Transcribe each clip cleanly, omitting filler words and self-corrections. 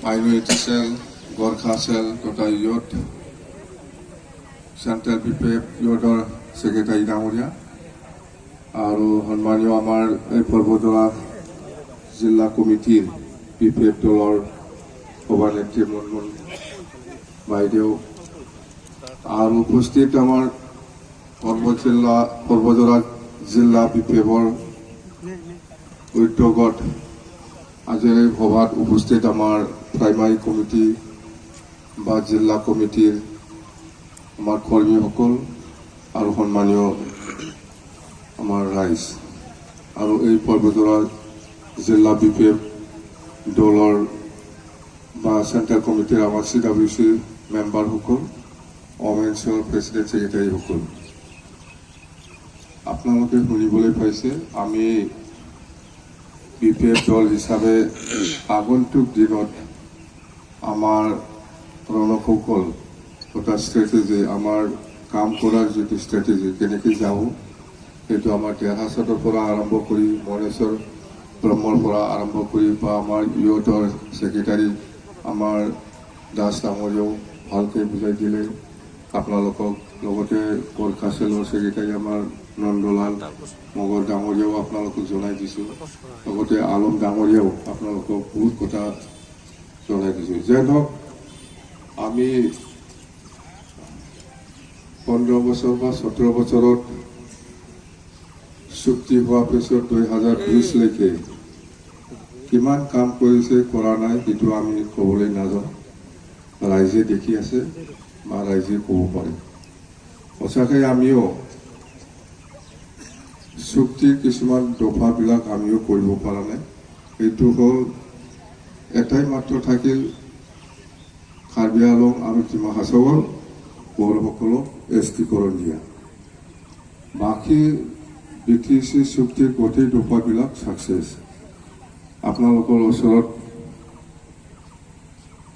Minority cell গৰ্খা cell তথা ইয়ত central PPF ইয়তৰ secretary ডাঙৰীয়া আৰু সন্মানীয় আমাৰ এই পৰ্বতৰা জিলা কমিটিৰ পিপিএফ দলৰ সভানেত্ৰী মুনমুন বাইদেউ আৰু উপস্থিত আমাৰ পৰ্বতৰা জিলা পিপিএফৰ উদ্যোগত আজিৰ এই সভাত উপস্থিত আমাৰ প্ৰাইমাৰী কমিটি বা জিলা কমিটিৰ আমাৰ কৰ্মীসকল আৰু সন্মানীয় আমাৰ ৰাইজ আৰু এই পৰ্বতৰা জিলা পিপিএফ দলৰ বা চেণ্ট্ৰেল কমিটিৰ আমাৰ CWC মেম্বাৰসকল অমেন্সৰ প্ৰেচিডেণ্ট ছেক্ৰেটাৰীসকল আপোনালোকে শুনিবলৈ পাইছে আমি পিপিএফ দল হিচাপে আগন্তুক দিনত আমাৰ ৰণসকল তথা ষ্ট্ৰেটেজি আমাৰ কাম কৰাৰ যিটো ষ্ট্ৰেটেজি কেনেকৈ যাওঁ সেইটো আমাৰ দেহাচাৰৰ পৰা আৰম্ভ কৰি মনেশ্বৰ ব্ৰহ্মৰ পৰা আৰম্ভ কৰি বা আমাৰ ইয়তৰ ছেক্ৰেটাৰী আমাৰ দাস ডাঙৰীয়াও ভালকৈ বুজাই দিলে আপোনালোকক লগতে গৰ্খা চেলৰ ছেক্ৰেটাৰী আমাৰ নন্দলাল মগৰ ডাঙৰীয়াও আপোনালোকক জনাই দিছোঁ লগতে আলম ডাঙৰীয়াও আপোনালোকক বহুত কথা জনাই দিছোঁ যে ধৰক আমি 15 বছৰ বা 17 বছৰত চুক্তি হোৱাৰ পিছত 2020লৈকে কিমান কাম কৰিছে কৰা নাই সেইটো আমি ক'বলৈ নাযাওঁ ৰাইজে দেখি আছে বা ৰাইজে ক'ব পাৰে সঁচাকৈ আমিও চুক্তিৰ কিছুমান দফাবিলাক আমিও কৰিব পৰা নাই এইটো হ'ল এটাই মাত্ৰ থাকিল কাৰ্বি আংলং আৰু ডিমা হাছাওৰ পৌৰসকলক এছটিকৰণ দিয়া বাকী BTC চুক্তিৰ গোটেই দফাবিলাক ছাকচেছ আপোনালোকৰ ওচৰত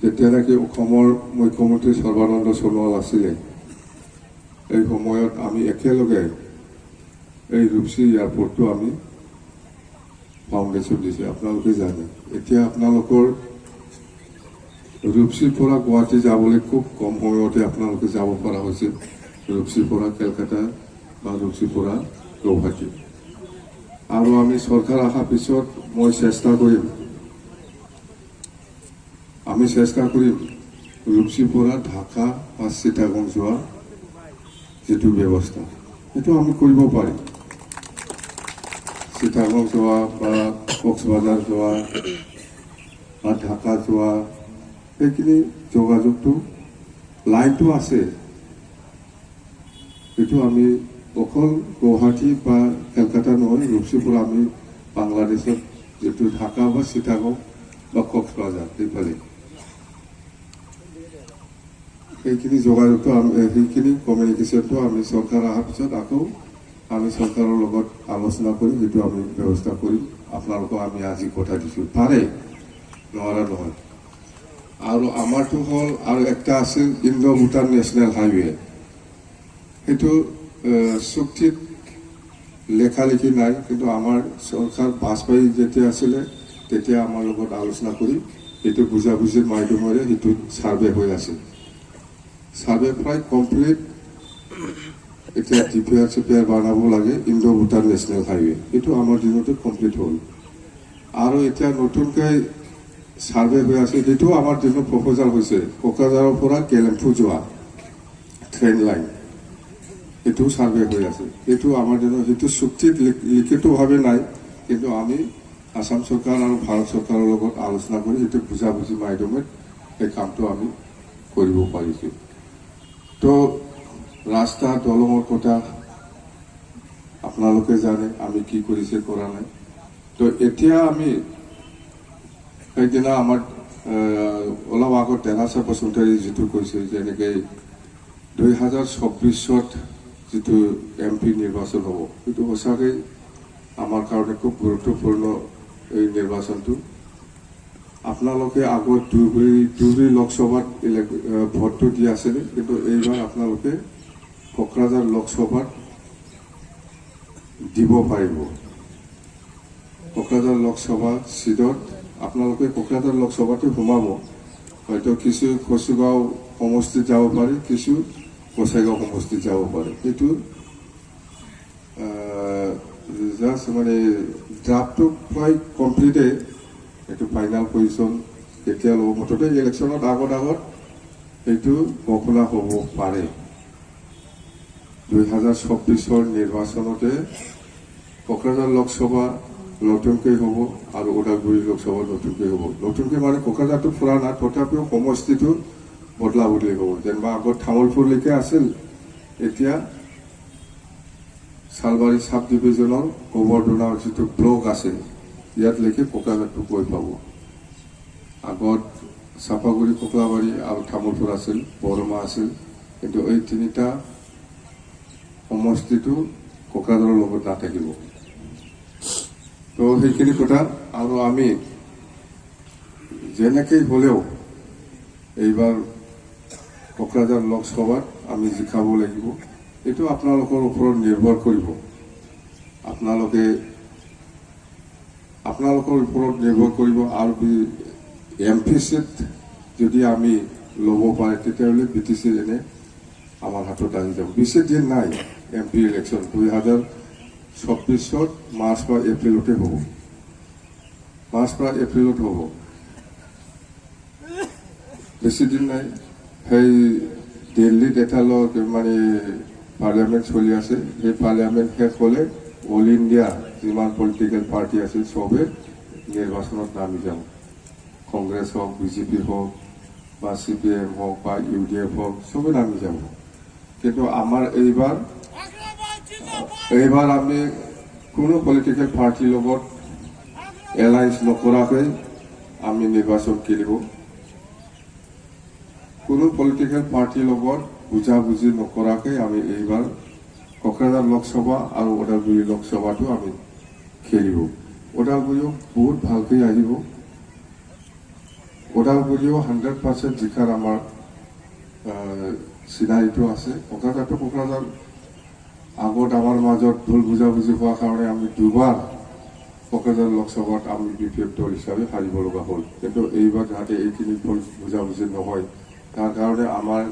যেতিয়া নেকি অসমৰ মুখ্যমন্ত্ৰী সৰ্বানন্দ সোণোৱাল আছিলে এই সময়ত আমি একেলগে এই ৰূপসী এয়াৰপৰ্টটো আমি ফাউণ্ডেশ্যন দিছে আপোনালোকে জানে এতিয়া আপোনালোকৰ ৰূপসীৰ পৰা গুৱাহাটী যাবলৈ খুব কম সময়তে আপোনালোকে যাব পৰা হৈছে ৰূপসীৰ পৰা কলকাতা বা ৰূপসীৰ পৰা গুৱাহাটী আৰু আমি চৰকাৰ অহাৰ পিছত মই চেষ্টা কৰিম ৰূপসীৰ পৰা ঢাকা বা চিটাগং যোৱা যিটো ব্যৱস্থা সেইটো আমি কৰিব পাৰিম চিটাগং যোৱা বা কক্সবাজাৰ যোৱা বা ঢাকা যোৱা এইখিনি যোগাযোগটো লাইনটো আছে এইটো আমি অকল গুৱাহাটী বা কলকাতা নহয় ৰূপসীৰ পৰা আমি বাংলাদেশত যিটো ঢাকা বা চিটাগং বা কক্সবাজাৰ এইফালে সেইখিনি যোগাযোগটো সেইখিনি কমিউনিকেশ্যনটো আমি চৰকাৰ অহাৰ পিছত আকৌ আমি চৰকাৰৰ লগত আলোচনা কৰি সেইটো আমি ব্যৱস্থা কৰিম আপোনালোকক আমি আজি কথা দিছোঁ পাৰে নোৱাৰা নহয় আৰু আমাৰটো হ'ল আৰু একটা আছিল ইণ্ডো ভূটান নেশ্যনেল হাইৱে সেইটো চুক্তিত লেখালেখি নাই কিন্তু আমাৰ চৰকাৰ বাজপেয়ী যেতিয়া আছিলে তেতিয়া আমাৰ লগত আলোচনা কৰি সেইটো বুজাবুজিৰ মাধ্যমেৰে সেইটো ছাৰ্ভে হৈ আছিল ছাৰ্ভে প্ৰায় কমপ্লিট এতিয়া ডিপিআৰ বনাব লাগে ইণ্ডো ভূটান নেশ্যনেল হাইৱে এইটো আমাৰ দিনতে কমপ্লিট হ'ল আৰু এতিয়া নতুনকৈ ছাৰ্ভে হৈ আছে সেইটো আমাৰ দিনত প্ৰপ'জাল হৈছে কোকৰাঝাৰৰ পৰা কেলেম্পু যোৱা ট্ৰেইন লাইন এইটো ছাৰ্ভে হৈ আছে এইটো আমাৰ দিনত সেইটো চুক্তিত লিখিতভাৱে নাই কিন্তু আমি আসাম চৰকাৰ আৰু ভাৰত চৰকাৰৰ লগত আলোচনা কৰি সেইটো বুজাবুজি মাধ্যমত এই কামটো আমি কৰিব পাৰিছোঁ তো ৰাস্তা দলঙৰ কথা আপোনালোকে জানে আমি কি কৰিছে কৰা নাই তো এতিয়া আমি সেইদিনা আমাৰ অলপ আগত দেহাচা বসুমতাৰী যিটো কৈছে যেনেকৈ 2024ত যিটো MP নিৰ্বাচন হ'ব সেইটো সঁচাকৈ আমাৰ কাৰণে খুব গুৰুত্বপূৰ্ণ এই নিৰ্বাচনটো আপোনালোকে আগত দুবৰি লোকসভাত ভোটটো দি আছিলে কিন্তু এইবাৰ আপোনালোকে কোকৰাঝাৰ লোকসভাত দিব পাৰিব কোকৰাঝাৰ লোকসভা সিটত আপোনালোকে কোকৰাঝাৰ লোকসভাতে সোমাব হয়তো কিছু কচুগাঁও সমষ্টিত যাব পাৰে, কিছু গোসাইগাঁও সমষ্টিত যাব পাৰে। সেইটো জাষ্ট মানে ড্ৰাফটো প্ৰায় কমপ্লিটে, এইটো ফাইনেল পজিশ্যন কেতিয়া ল'ব, মুঠতে ইলেকশ্যনত আগত সেইটো ঘোষণা হ'ব পাৰে। 2024 নিৰ্বাচনতে কোকৰাঝাৰ লোকসভা নতুনকৈ হ'ব আৰু ওদালগুৰি লোকসভা নতুনকৈ হ'ব। নতুনকৈ মানে কোকৰাঝাৰটো ফুৰা নাই, তথাপিও সমষ্টিটো বদলা বদলি হ'ব। যেনিবা আগত তামোলপুৰলৈকে আছিল, এতিয়া চালবাৰী চাব ডিভিজনৰ গোবৰ্ধনা যিটো ব্লক আছে ইয়াতলৈকে কোকৰাঝাৰটো গৈ পাব। আগত চাপাগুৰি, কোকলাবাৰী আৰু তামোলপুৰ আছিল, বৰমা আছিল, কিন্তু এই তিনিটা সমষ্টিটো কোকৰাঝাৰৰ লগত নাথাকিব। তো সেইখিনি কথা। আৰু আমি যেনেকৈ হ'লেও এইবাৰ কোকৰাঝাৰ লোকসভাত আমি জিকাব লাগিব। এইটো আপোনালোকৰ ওপৰত নিৰ্ভৰ কৰিব। আপোনালোকৰ ওপৰত নিৰ্ভৰ কৰিব। আৰু MP চিট যদি আমি ল'ব পাৰে তেতিয়াহ'লে BTC এনে আমাৰ হাতত আহি যাব। বেছি দিন নাই, MP ইলেকশ্যন 2024 মাৰ্চ বা এপ্ৰিলতে হ'ব। মাৰ্চ বা এপ্ৰিলত হ'ব, বেছি দিন নাই। সেই দিল্লীত এটা মানে পাৰ্লিয়ামেণ্ট চলি আছে, সেই পাৰ্লিয়ামেণ্ট শেষ হ'লে অল ইণ্ডিয়া যিমান পলিটিকেল পাৰ্টি আছে চবে নিৰ্বাচনত নামি যাব। কংগ্ৰেছ হওক, BJP হওক বা CPM হওক বা UDF হওক, চবে নামি যাব। কিন্তু আমাৰ এইবাৰ আমি কোনো পলিটিকেল পাৰ্টিৰ লগত এলায়েন্স নকৰাকৈ আমি নিৰ্বাচন খেলিব। কোনো পলিটিকেল পাৰ্টিৰ লগত বুজাবুজি নকৰাকৈ আমি এইবাৰ কোকৰাঝাৰ লোকসভা আৰু ওদালগুৰি লোকসভাটো আমি খেলিব। ওদালগুৰিও বহুত ভালকৈ আহিব। ওদালগুৰিও 100% জিকাৰ আমাৰ চিনাৰীটো আছে। কোকৰাঝাৰ আগত আমাৰ মাজত ভুল বুজাবুজি হোৱাৰ কাৰণে আমি দুবাৰ কোকৰাঝাৰ লোকসভাত আমি BPF দল হিচাপে হাৰিব লগা হ'ল। কিন্তু এইবাৰ যাতে এইখিনি ভুল বুজাবুজি নহয়, তাৰ কাৰণে আমাৰ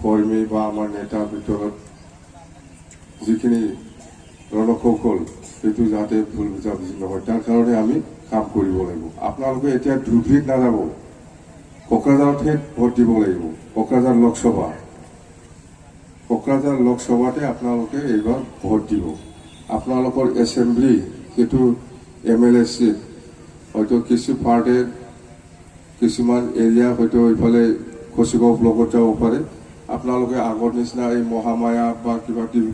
কৰ্মী বা আমাৰ নেতাৰ ভিতৰত যিখিনি ৰণকৌশল, সেইটো যাতে ভুল বুজাবুজি নহয়, তাৰ কাৰণে আমি কাম কৰিব লাগিব। আপোনালোকে এতিয়া ধুবুৰীত নাযাব, কোকৰাঝাৰতহে ভোট দিব লাগিব। কোকৰাঝাৰ লোকসভাতে আপোনালোকে এইবাৰ ভোট দিব। আপোনালোকৰ এছেম্বলি যিটো MLA চিট, হয়তো কিছু পাৰ্টিৰ কিছুমান এৰিয়া হয়তো এইফালে কচুগাঁও ব্লকত যাব পাৰে। আপোনালোকে আগৰ নিচিনা এই মহামায়া বা কিবা কিবি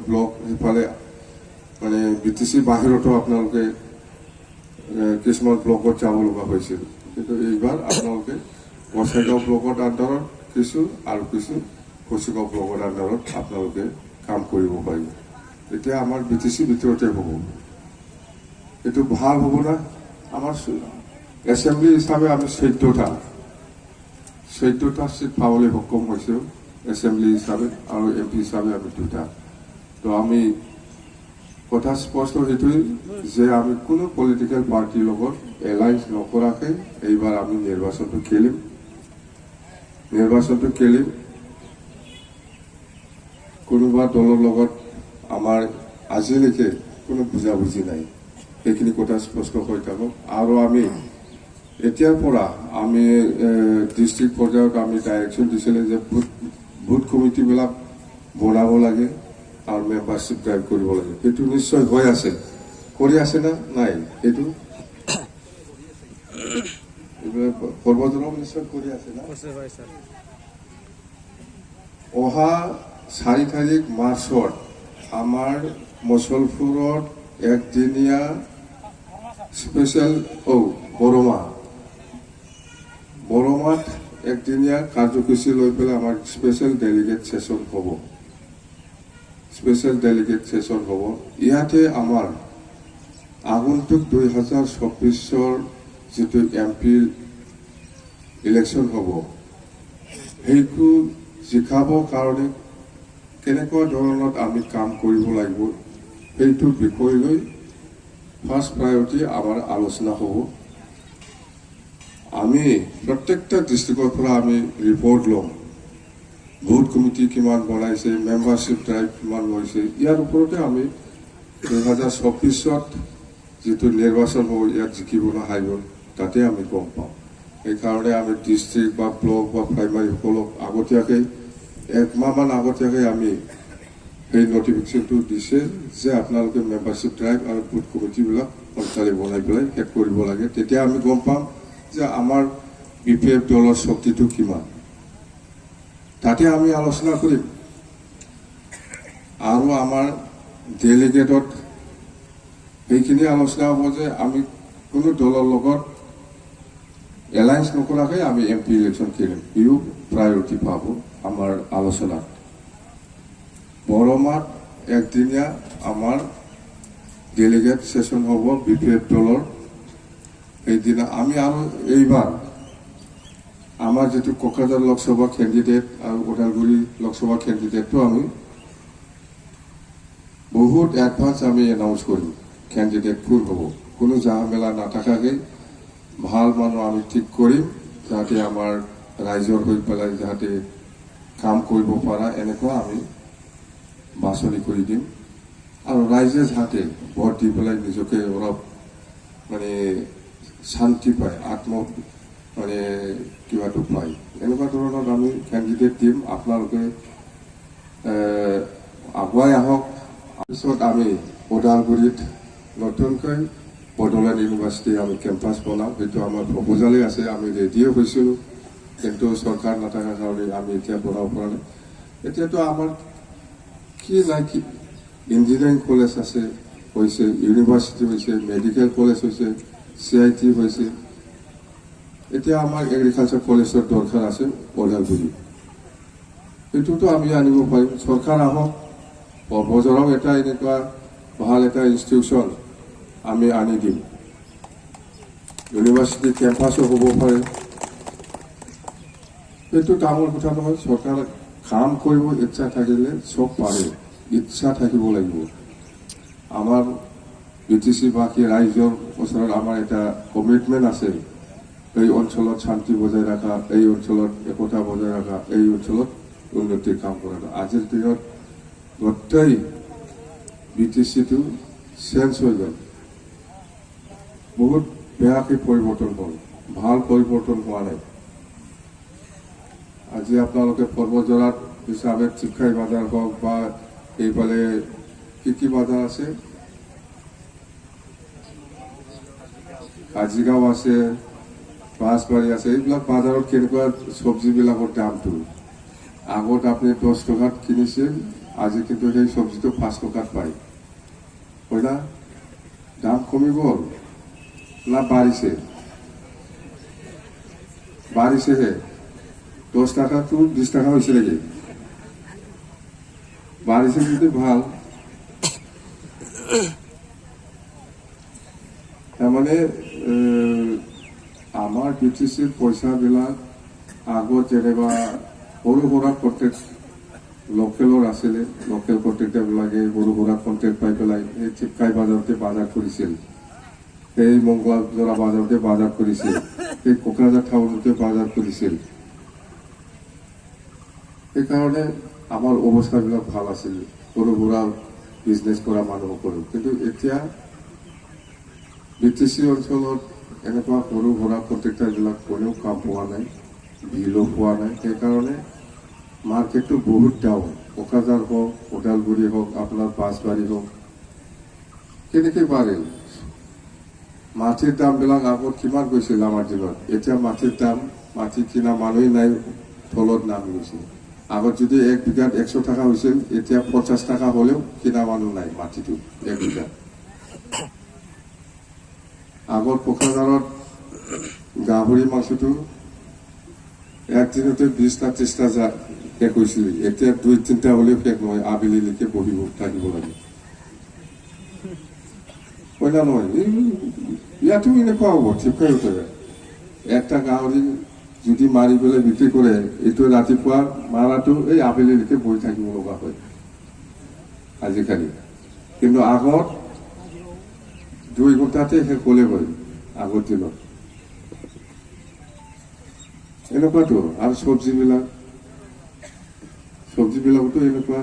ব্লক সেইফালে মানে BTC বাহিৰতো আপোনালোকে কিছুমান ব্লকত যাব লগা হৈছিল। কিন্তু এইবাৰ আপোনালোকে গোসাইগাঁও ব্লকৰ আণ্ডাৰত কিছু আৰু কিছু কচুগাঁও ব্লকৰ আণ্ডাৰত আপোনালোকে কাম কৰিব পাৰিব। এতিয়া আমাৰ BTC ভিতৰতে হ'ব। এইটো ভাল হ'ব না? আমাৰ এছেম্বলি হিচাপে আমি 14টা চিট পাবলৈ সক্ষম হৈছোঁ এছেম্বলি হিচাপে, আৰু MP হিচাপে আমি 2টা। তো আমি কথা স্পষ্ট সেইটোৱেই যে আমি কোনো পলিটিকেল পাৰ্টিৰ লগত এলায়েন্স নকৰাকৈ এইবাৰ আমি নিৰ্বাচনটো খেলিম। কোনোবা দলৰ লগত আমাৰ আজিলৈকে কোনো বুজাবুজি নাই, সেইখিনি কথা স্পষ্ট হৈ থাকক। আৰু আমি এতিয়াৰ পৰা আমি ডিষ্ট্ৰিক্ট পৰ্যায়ত আমি ডাইৰেকশ্যন দিছিলে যে বুথ কমিটিবিলাক বনাব লাগে আৰু মেম্বাৰশ্বিপ ড্ৰাইভ কৰিব লাগে। সেইটো নিশ্চয় হৈ আছে, কৰি আছে না নাই? সেইটো সৰ্বজনক নিশ্চয় কৰি আছে না? অহা 4 তাৰিখ মাৰ্চত আমাৰ মুছলপুৰত একদিনীয়া স্পেচিয়েল বৰমাত একদিনীয়া কাৰ্যসূচী লৈ পেলাই আমাৰ স্পেচিয়েল ডেলিগেট ছেশ্যন হ'ব। ইয়াতে আমাৰ আগন্তুক 2024 যিটো MP ইলেকশ্যন হ'ব, সেইটো জিকাবৰ কাৰণে কেনেকুৱা ধৰণত আমি কাম কৰিব লাগিব, সেইটো বিষয় লৈ ফাৰ্ষ্ট প্ৰায়ৰিটি আমাৰ আলোচনা হ'ব। আমি প্ৰত্যেকটা ডিষ্ট্ৰিক্টৰ পৰা আমি ৰিপৰ্ট ল'ম ভোট কমিটি কিমান বনাইছে মেম্বাৰশ্বিপ ড্ৰাইভ কিমান লৈছে ইয়াৰ ওপৰতে আমি 2024ত যিটো নিৰ্বাচন হ'ব ইয়াত জিকিব না হাৰিব তাতে আমি গম পাওঁ সেইকাৰণে আমি ডিষ্ট্ৰিক্ট বা ব্লক বা প্ৰাইমাৰীসকলক আগতীয়াকৈ একমাহমান আগতীয়াকৈ আমি এই নটিফিকেশ্যনটো দিছে যে আপোনালোকে মেম্বাৰশ্বিপ ড্ৰাইভ আৰু বুথ কমিটিবিলাক সোনকালে বনাই পেলাই শেষ কৰিব লাগে তেতিয়া আমি গম পাম যে আমাৰ BPF দলৰ শক্তিটো কিমান তাতে আমি আলোচনা কৰিম আৰু আমাৰ ডেলিগেটত এইখিনি আলোচনা হ'ব যে আমি কোনো দলৰ লগত এলায়েন্স নকৰাকৈ আমি MP ইলেকশ্যন খেলিম ইও প্ৰায়ৰিটি পাব আমাৰ আলোচনাত বৰমাত একদিনীয়া আমাৰ ডেলিগেট সেশন হ'ব BPF দলৰ এইদিনা আমি আৰু এইবাৰ আমাৰ যেটো কোকৰাঝাৰ লোকসভা ক্যান্ডিডেট আৰু ওদালগুৰি লোকসভা ক্যান্ডিডেটটো আমি বহুত এডভান্স আমি এনাউন্স কৰিম ক্যান্ডিডেট কোন হ'ব কোনো ঝামেলা নাথাকাকৈ ভাল মানুহ আমি ঠিক কৰিম যাতে আমাৰ ৰাইজৰ হৈ পেলাই যাতে কাম কৰিব পৰা এনেকুৱা আমি বাছনি কৰি দিম আৰু ৰাইজে যাতে ভোট দি পেলাই নিজকে অলপ মানে শান্তি পায় মানে কিবাটো পায় এনেকুৱা ধৰণৰ আমি ক্যান্ডিডেট দিম আপোনালোকে আগুৱাই আহক পিছত আমি ওদালগুৰিত নতুনকৈ বড়োলেণ্ড ইউনিভাৰ্চিটি আমি কেম্পাছ বনাম সেইটো আমাৰ প্ৰপ'জালে আছে আমি ৰেডিও হৈছিলোঁ কিন্তু চৰকাৰ নাথাকাৰ কাৰণে আমি এতিয়া বনাব পৰা নাই এতিয়াতো আমাৰ কি নাই কি ইঞ্জিনিয়াৰিং কলেজ আছে হৈছে ইউনিভাৰ্চিটি হৈছে মেডিকেল কলেজ হৈছে CIT হৈছে এতিয়া আমাৰ এগ্ৰিকালচাৰ কলেজৰ দৰকাৰ আছে ওদালগুৰি এইটোতো আমি আনিব পাৰিম চৰকাৰ আহক বজৰাও এটা এনেকুৱা ভাল এটা ইনষ্টিটিউশ্যন আমি আনি দিম ইউনিভাৰ্চিটি কেম্পাছো হ'ব পাৰে এইটো ডাঙৰ কথা নহয় চৰকাৰ কাম কৰিব ইচ্ছা থাকিলে চব পাৰে ইচ্ছা থাকিব লাগিব আমাৰ BTC বাকী ৰাইজৰ ওচৰত আমাৰ এটা কমিটমেণ্ট আছে এই অঞ্চলত শান্তি বজাই ৰখা এই অঞ্চলত একতা বজাই ৰখা এই অঞ্চলত উন্নতিৰ কাম কৰা আজিৰ দিনত গোটেই BTCটো চেঞ্জ হৈ গ'ল বহুত বেয়াকৈ পৰিৱৰ্তন হ'ল ভাল পৰিৱৰ্তন হোৱা নাই আজি আপোনালোকে পৰ্বতজৰাত হিচাপে চিকাই বাজাৰ হওক বা এইফালে কি বাজাৰ আছে কাজিগাঁও আছে বাঁশবাৰী আছে এইবিলাক বাজাৰত কেনেকুৱা চব্জিবিলাকৰ দামটো আগত আপুনি 10 টকাত কিনিছিল আজি কিন্তু সেই চব্জিটো 5 টকাত পায় হয় না দাম কমি গ'ল না বাঢ়িছেহে 10 টাকাটো 20 টাকা হৈছে নেকি বাঢ়িছে যদি ভাল তাৰমানে আমাৰ BTCৰ পইচাবিলাক আগত যেনেবা সৰু সুৰা প্ৰত্যেক লোকেলৰ আছিলে লোকেল প্ৰত্যেকবিলাকে সৰু সুৰা কণ্টেক্ট পাই পেলাই এই চিপকাই বাজাৰতে বজাৰ কৰিছিল এই মংগলজৰা বাজাৰতে বজাৰ কৰিছিল এই কোকৰাঝাৰ টাউনতে বজাৰ কৰিছিল সেইকাৰণে আমাৰ অৱস্থাবিলাক ভাল আছিল সৰু সুৰা বিজনেছ কৰা মানুহসকলো কিন্তু এতিয়া BTC অঞ্চলত এনেকুৱা সৰু সুৰা কণ্ট্ৰেক্টাৰবিলাক কোনেও কাম পোৱা নাই বিলো পোৱা নাই সেইকাৰণে মাৰ্কেটটো বহুত ডাউন কোকৰাঝাৰ হওক ওদালগুৰি হওক আপোনাৰ বাঁশবাৰী হওক কেনেকৈ বাঢ়িল মাটিৰ দামবিলাক আগত কিমান গৈছিল আমাৰ দিনত এতিয়া মাটিৰ দাম মাটি কিনা মানুহেই নাই তলত নামি গৈছে আগত যদি 1 বিঘাত 100 টাকা হৈছিল এতিয়া 50 টাকা হ'লেও কিনা মানুহ নাই মাটিটো 1 বিঘাত আগত কোকৰাঝাৰত গাহৰি মাংসটো একদিনতে 20টা 30টা শেষ হৈছিল এতিয়া 2-3টা হ'লেও শেষ নহয় আবেলিলৈকে বহিব থাকিব লাগে হয় না নহয় ইয়াতো এনেকুৱা হ'ব ঠিকেই উঠে একটা গাহৰি যদি মাৰি পেলাই বিক্ৰী কৰে এইটো ৰাতিপুৱা মাৰাটো এই আবেলিলৈকে বহি থাকিব লগা হয় আজিকালি কিন্তু আগত 2 ঘণ্টাতে শেষ হ'লে হয় আগৰ দিনত এনেকুৱাতো আৰু চব্জিবিলাকতো এনেকুৱা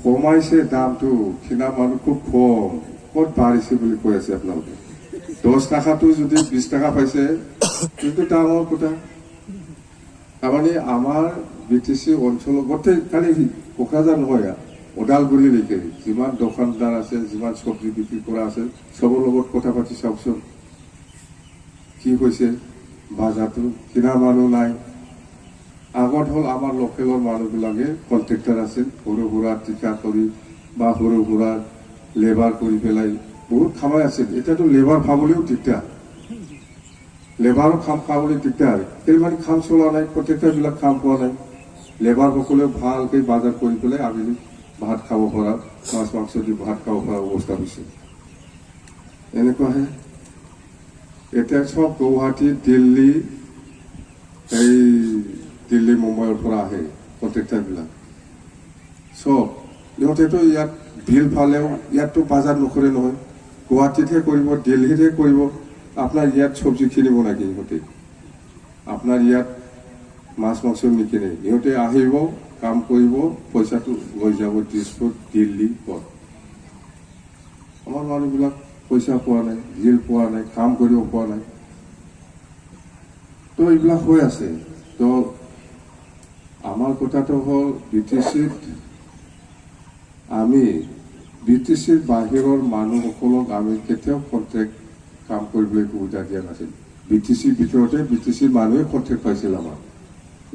কমাইছে দামটো, কিনা মানুহ খুব কম, ক'ত বাঢ়িছে বুলি কৈ আছে আপোনালোকে। 10 টাকাটো যদি 20 টাকা পাইছে, কিন্তু ডাঙৰ কথা। তাৰমানে আমাৰ BTC অঞ্চলত গোটেই খালি কোকৰাঝাৰ নহয়, ওদালগুৰিলৈকে যিমান দোকানদাৰ আছে, যিমান চব্জি বিক্ৰী কৰা আছে, চবৰ লগত কথা পাতি চাওকচোন কি হৈছে বজাৰটো। কিনা মানুহ নাই। আগত হ'ল আমাৰ লোকেলৰ মানুহবিলাকে কণ্ট্ৰেক্টাৰ আছিল, সৰু সুৰা ঠিকা কৰি বা সৰু সুৰা লেবাৰ কৰি পেলাই বহুত খামাই আছিল। এতিয়াতো লেবাৰ পাবলৈও দিগদাৰ, লেবাৰৰ কাম পাবলৈ দিগদাৰ। কেইমান কাম চলা নাই, কণ্ট্ৰেক্টাৰবিলাক কাম পোৱা নাই। লেবাৰসকলেও ভালকৈ বজাৰ কৰি পেলাই আবেলি ভাত খাব পৰা, মাছ মাংস দি ভাত খাব পৰা অৱস্থা হৈছে। এনেকুৱাহে এতিয়া চব গুৱাহাটী, দিল্লী মুম্বাইৰ পৰা আহে কণ্ট্ৰেক্টাৰবিলাক চব। ইহঁতেতো ইয়াত বিল ফালেও ইয়াততো বজাৰ নকৰে নহয়, গুৱাহাটীতহে কৰিব, দিল্লীতহে কৰিব। আপোনাৰ ইয়াত চব্জি কিনিব নেকি ইহঁতে? আপোনাৰ ইয়াত মাছ মাংস নিকিনে। ইহঁতে আহিব, কাম কৰিব, পইচাটো লৈ যাব দিছপুৰ, দিল্লী, ক'ত। আমাৰ মানুহবিলাক পইচা পোৱা নাই, বিল পোৱা নাই, কাম কৰিব পোৱা নাই। তো এইবিলাক হৈ আছে। তো আমাৰ কথাটো হ'ল BTCৰ বাহিৰৰ মানুহসকলক আমি কেতিয়াও কণ্ট্ৰেক্ট কাম কৰিবলৈ সুবিধা দিয়া নাছিল। BTCৰ ভিতৰতে BTCৰ মানুহে কণ্ট্ৰেক্ট পাইছিল আমাৰ।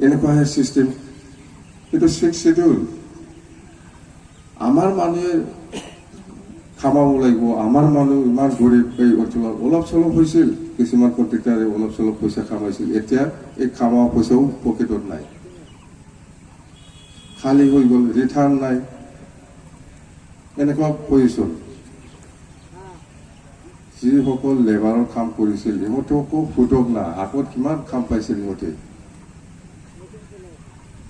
এনেকুৱাহে চিষ্টেম। এইটো 6 শিডিউল। আমাৰ মানুহে খামাব লাগিব। আমাৰ মানুহ ইমান গৰীব এই অঞ্চলত অলপ চলপ হৈছিল, কিছুমান কণ্ট্ৰেক্টাৰে অলপ চলপ পইচা কামাইছিল। এতিয়া এই কামোৱা পইচাও পকেটত নাই, খালী হৈ গ'ল, ৰিটাৰ্ণ নাই। এনেকুৱা পজিশ্যন। যিসকল লেবাৰৰ কাম কৰিছিল ইহঁতকো সোধক না, আগত কিমান কাম পাইছিল ইহঁতে।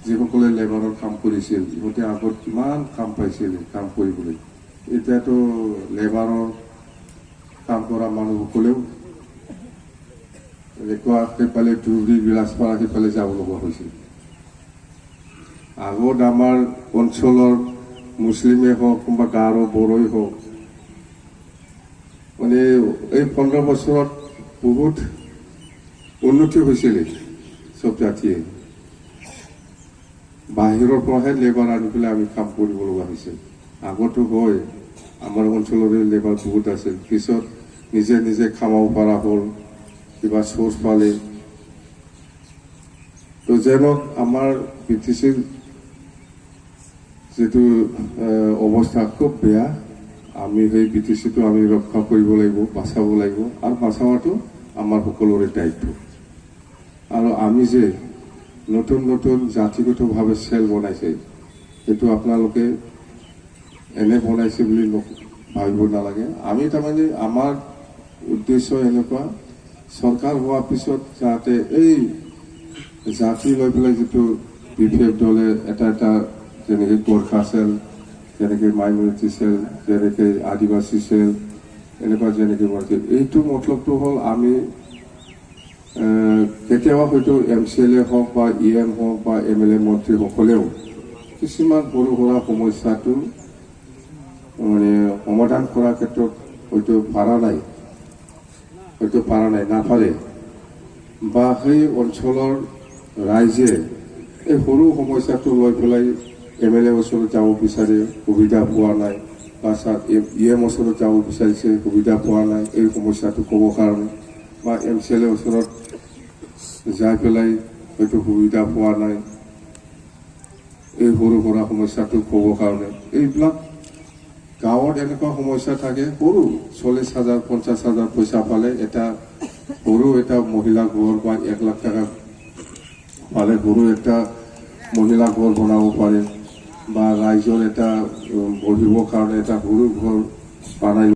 যিসকলে লেবাৰৰ কাম কৰিছিল ইহঁতে আগত কিমান কাম পাইছিল কাম কৰিবলৈ। এতিয়াতো লেবাৰৰ কাম কৰা মানুহসকলেও এনেকুৱা সেইফালে ধুবুৰী, বিলাসপাৰা সেইফালে যাব লগা হৈছিল। আগত আমাৰ অঞ্চলৰ মুছলিমেই হওক, কোনোবা গাৰো, বড়োই হওক, মানে এই 15 বছৰত বহুত উন্নতি হৈছিল চব জাতিয়ে। বাহিৰৰ পৰাহে লেবাৰ আনি পেলাই আমি কাম কৰিব লগা হৈছিল। আগতো হয়, আমাৰ অঞ্চলৰে লেবাৰ বহুত আছিল। পিছত নিজে নিজে খামাব পৰা হ'ল, কিবা চ'ৰ্চ পালে। তো যেনক আমাৰ BTCৰ যিটো অৱস্থা খুব বেয়া। আমি সেই BTCটো আমি ৰক্ষা কৰিব লাগিব, বাচাব লাগিব। আৰু বাচাৱাটো আমাৰ সকলোৰে দায়িত্ব। আৰু আমি যে নতুন নতুন জাতিগতভাৱে চেল বনাইছে, সেইটো আপোনালোকে এনে বনাইছে বুলি ভাবিব নালাগে। আমি তাৰমানে আমাৰ উদ্দেশ্য এনেকুৱা, চৰকাৰ হোৱাৰ পিছত যাতে এই জাতি লৈ পেলাই যিটো BPF দলে এটা যেনেকৈ গোৰ্খা চেল, যেনেকৈ মাইনৰিটি চেল, যেনেকৈ আদিবাসী চেল, এনেকুৱা যেনেকৈ বনাইছে, এইটো মতলবটো হ'ল আমি কেতিয়াবা হয়তো MCLA হওক বা EM হওক বা MLA মন্ত্ৰীসকলেও কিছুমান সৰু সুৰা সমস্যাটো মানে সমাধান কৰাৰ ক্ষেত্ৰত হয়তো পাৰা নাই, নাপাৰে। বা সেই অঞ্চলৰ ৰাইজে এই সৰু সমস্যাটো লৈ পেলাই MLA ওচৰত যাব বিচাৰে, সুবিধা পোৱা নাই। বা EM ওচৰত যাব বিচাৰিছে, সুবিধা পোৱা নাই এই সমস্যাটো ক'বৰ কাৰণে। বা MCLA ওচৰত যাই পেলাই হয়তো সুবিধা পোৱা নাই এই সৰু সুৰা সমস্যাটো ক'বৰ কাৰণে। এইবিলাক গাঁৱত এনেকুৱা সমস্যা থাকে, সৰু 40,000 50,000 পইচা পালে এটা সৰু এটা মহিলা ঘৰ বা 1 লাখ টাকা পালে সৰু এটা মহিলা ঘৰ বনাব পাৰে, বা ৰাইজৰ এটা বহিবৰ কাৰণে এটা সৰু ঘৰ বনাই